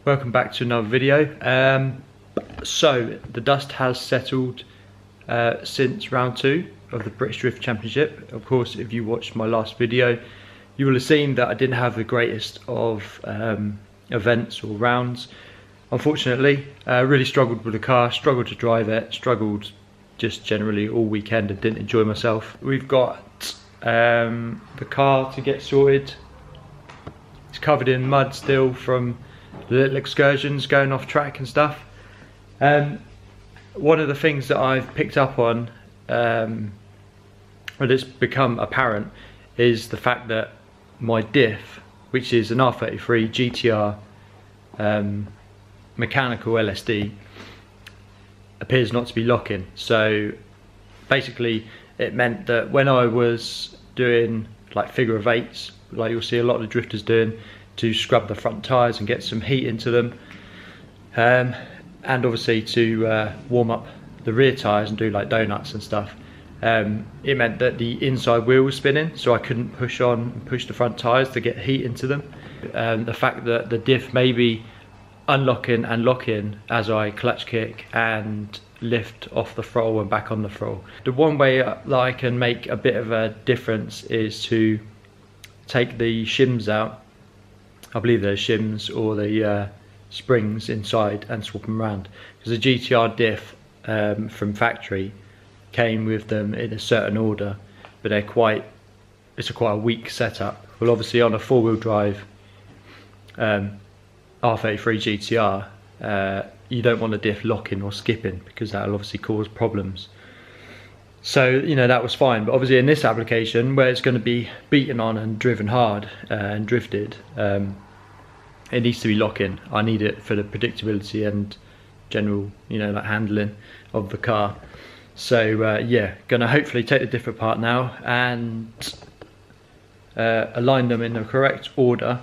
Welcome back to another video. So the dust has settled since round 2 of the British Drift Championship. Of course, if you watched my last video, you will have seen that I didn't have the greatest of events or rounds. Unfortunately, really struggled with the car, struggled to drive it, struggled just generally all weekend and didn't enjoy myself. We've got the car to get sorted. It's covered in mud still from the little excursions going off track and stuff. One of the things that I've picked up on, when it's become apparent, is the fact that my diff, which is an R33 GTR mechanical LSD, appears not to be locking. So basically it meant that when I was doing like figure of eights, like you'll see a lot of the drifters doing, to scrub the front tyres and get some heat into them, and obviously to warm up the rear tyres and do like donuts and stuff, it meant that the inside wheel was spinning, so I couldn't push the front tyres to get heat into them. The fact that the diff may be unlocking and locking as I clutch kick and lift off the throttle and back on the throttle. The one way that I can make a bit of a difference is to take the shims out. I believe they're shims or the springs inside, and swap them around, because the GTR diff from factory came with them in a certain order, but it's quite a weak setup. Well, obviously on a four-wheel drive R33 GTR, you don't want a diff locking or skipping, because that'll obviously cause problems. So, you know, that was fine, but obviously in this application, where it's going to be beaten on and driven hard and drifted, it needs to be locking. I need it for the predictability and general, you know, like handling of the car. So yeah, gonna hopefully take the diff apart now and align them in the correct order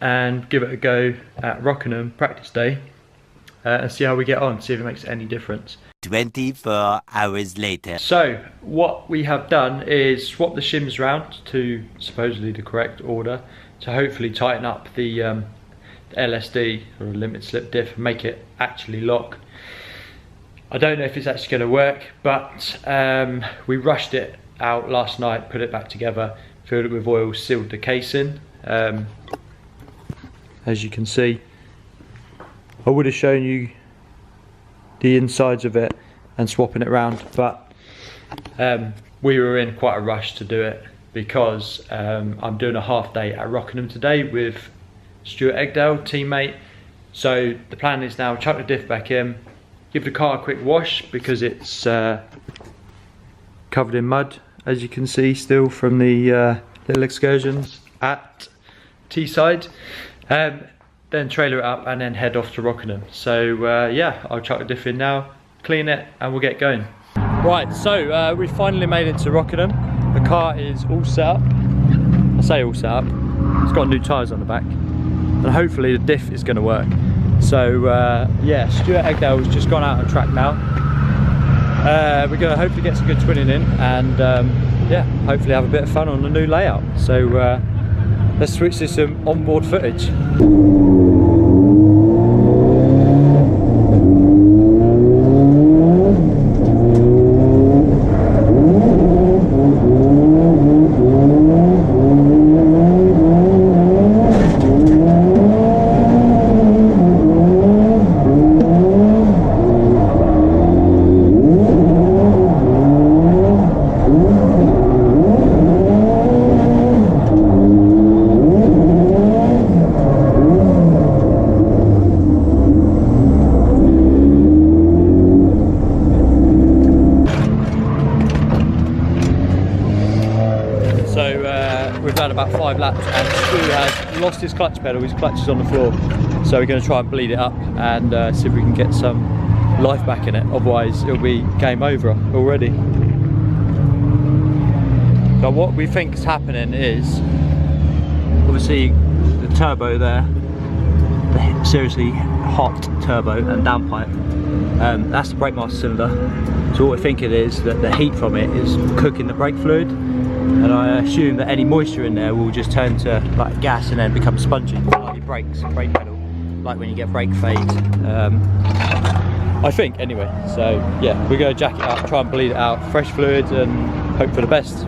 and give it a go at Rockingham practice day, and see how we get on, see if it makes any difference. 24 hours later. So what we have done is swap the shims round to supposedly the correct order to hopefully tighten up the LSD or limit slip diff and make it actually lock. I don't know if it's actually going to work, but we rushed it out last night, put it back together, filled it with oil, sealed the casing. As you can see, I would have shown you the insides of it and swapping it around, but we were in quite a rush to do it, because I'm doing a half day at Rockingham today with Stuart Egdale, teammate. So the plan is now chuck the diff back in, give the car a quick wash, because it's covered in mud, as you can see still from the little excursions at Teesside. Then trailer it up and then head off to Rockingham. So yeah, I'll chuck the diff in now, clean it, and we'll get going. Right, so we finally made it to Rockingham. The car is all set up. I say all set up, it's got new tyres on the back, and hopefully the diff is going to work. So yeah, Stuart Egdale's just gone out on track now. We're going to hopefully get some good twinning in, and yeah, hopefully have a bit of fun on the new layout. So let's switch to some onboard footage. We've done about 5 laps, and Stu has lost his clutch pedal. His clutch is on the floor, so we're going to try and bleed it up and see if we can get some life back in it. Otherwise it'll be game over already. But what we think is happening is, obviously the turbo there, the seriously hot turbo and downpipe, that's the brake master cylinder. So what we think it is, that the heat from it is cooking the brake fluid, and I assume that any moisture in there will just turn to like gas and then become spongy, like your brake pedal. like when you get brake fade. I think anyway. So yeah, we're going to jack it up, try and bleed it out, fresh fluid, and hope for the best.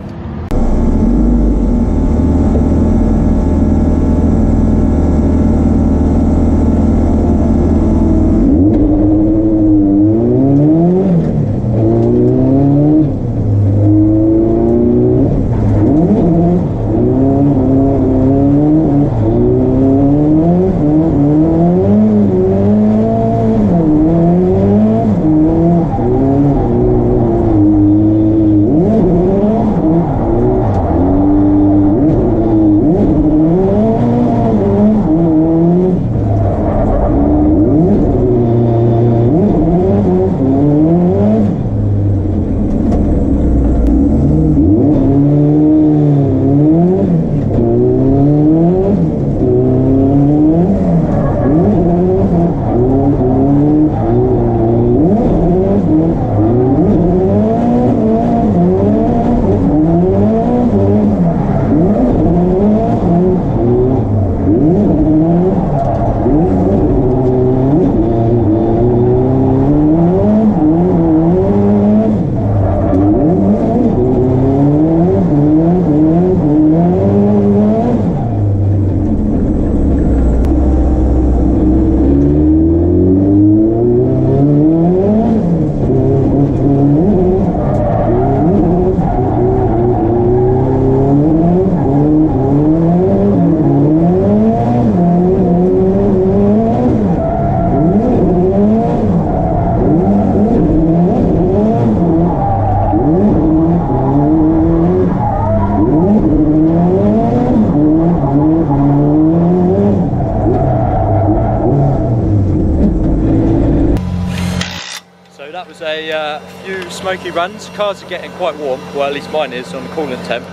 That was a few smoky runs. Cars are getting quite warm, well at least mine is on the coolant temps.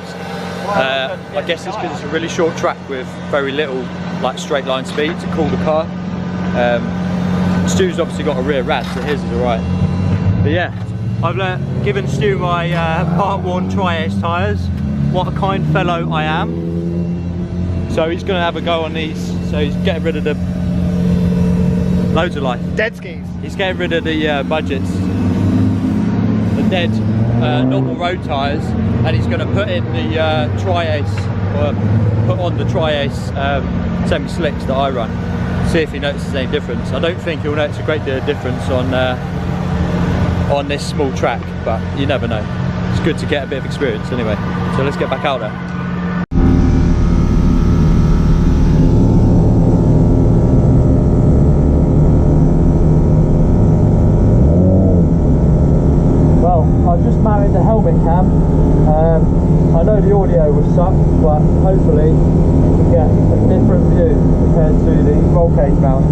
I guess it's because it's a really short track with very little like straight line speed to cool the car. Stu's obviously got a rear rad, so his is alright. But yeah, I've given Stu my part worn Tri-Ace tyres. What a kind fellow I am. So he's going to have a go on these. So he's getting rid of the loads of life. Dead skis. He's getting rid of the budgets, the dead normal road tyres, and he's going to put in the Tri-Ace, or put on the Tri-Ace semi-slicks that I run. See if he notices any difference. I don't think he'll notice a great deal of difference on this small track, but you never know. It's good to get a bit of experience anyway. So let's get back out there. I've just mounted the helmet cam. I know the audio will suck, but hopefully you can get a different view compared to the roll cage mount.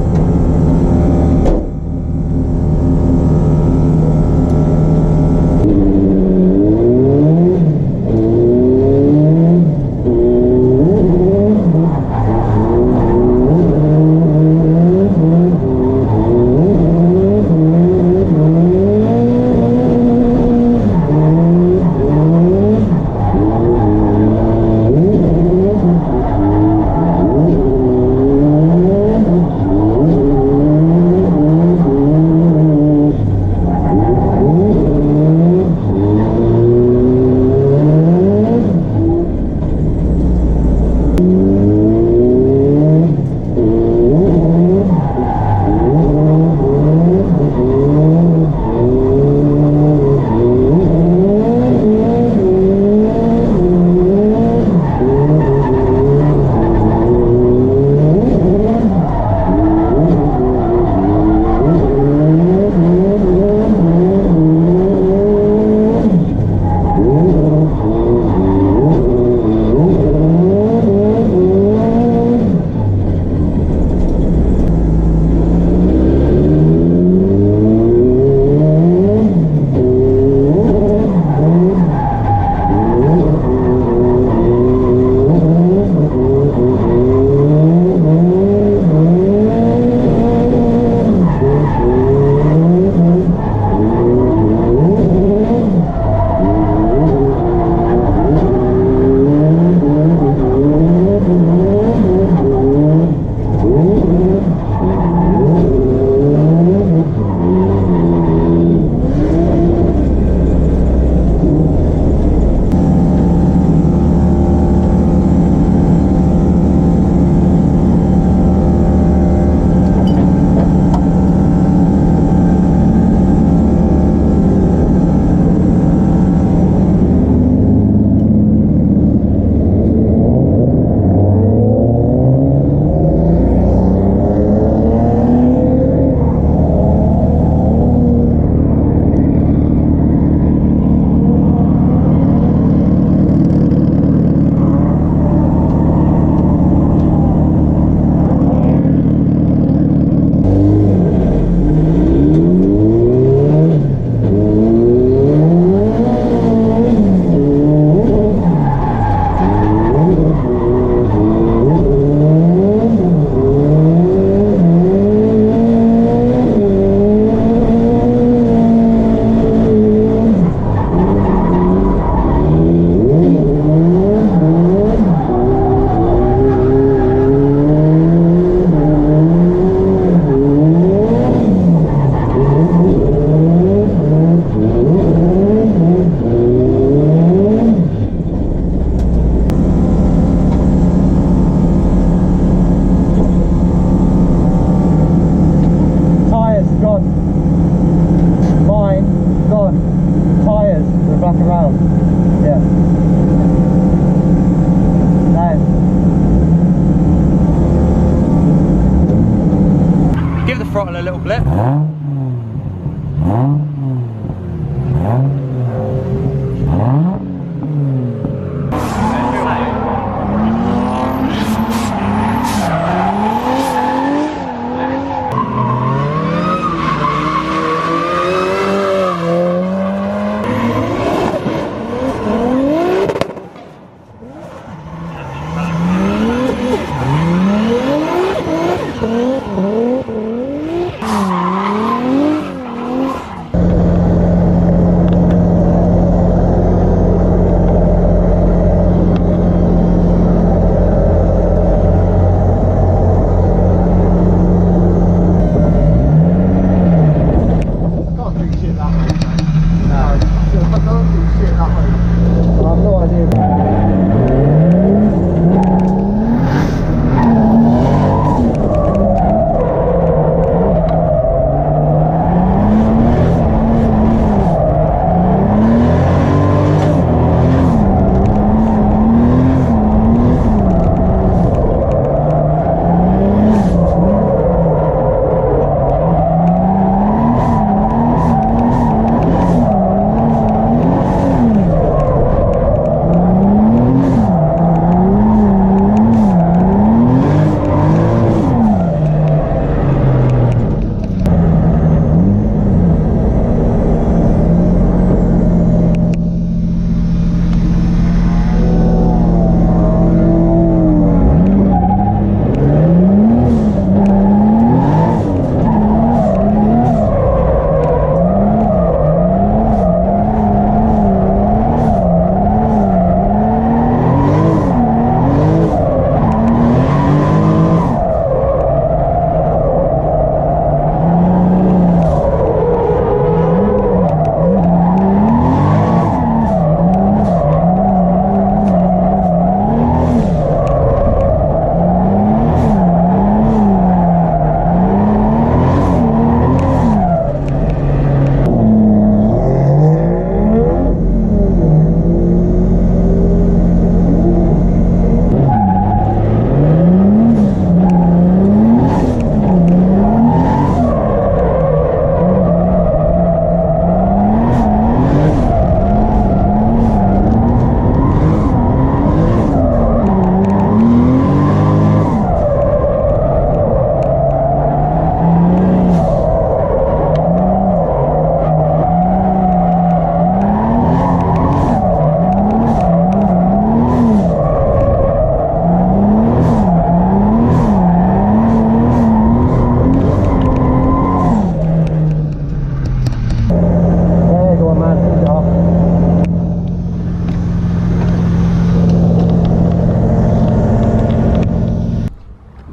Give the throttle a little blip.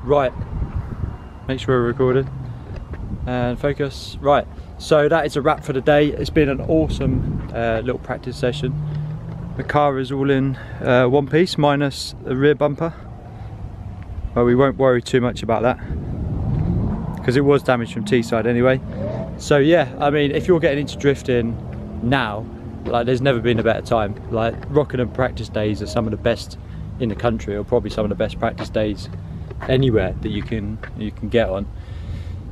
Right, make sure we're recorded and focus. Right, so that is a wrap for the day. It's been an awesome little practice session. The car is all in one piece minus the rear bumper, but we won't worry too much about that because it was damaged from T-side anyway. So yeah, I mean, if you're getting into drifting now, like, there's never been a better time. Like, Rockingham practice days are some of the best in the country, or probably some of the best practice days anywhere that you can get on.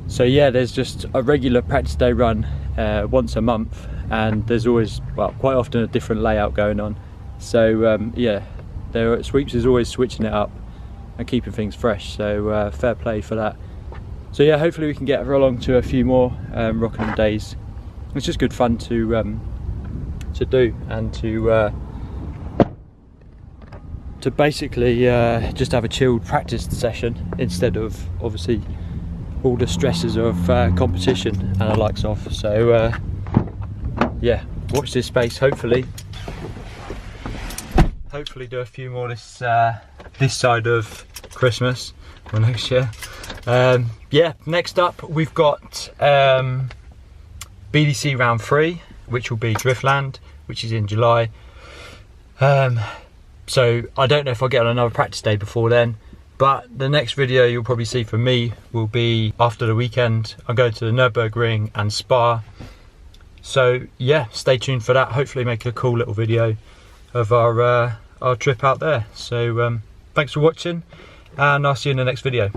So yeah, there's just a regular practice day run once a month, and there's always, well, quite often a different layout going on. So yeah, Sweeps is always switching it up and keeping things fresh, so fair play for that. So yeah, hopefully we can get along to a few more Rockingham days. It's just good fun to do, and to basically just have a chilled practice session instead of obviously all the stresses of competition and the likes of. So yeah, watch this space. Hopefully do a few more this side of Christmas or next year. Yeah, next up we've got BDC round 3, which will be Driftland, which is in July. So I don't know if I'll get on another practice day before then, but the next video you'll probably see from me will be after the weekend. I'm going to the Nürburgring and Spa. So yeah, stay tuned for that. Hopefully make a cool little video of our trip out there. So thanks for watching, and I'll see you in the next video.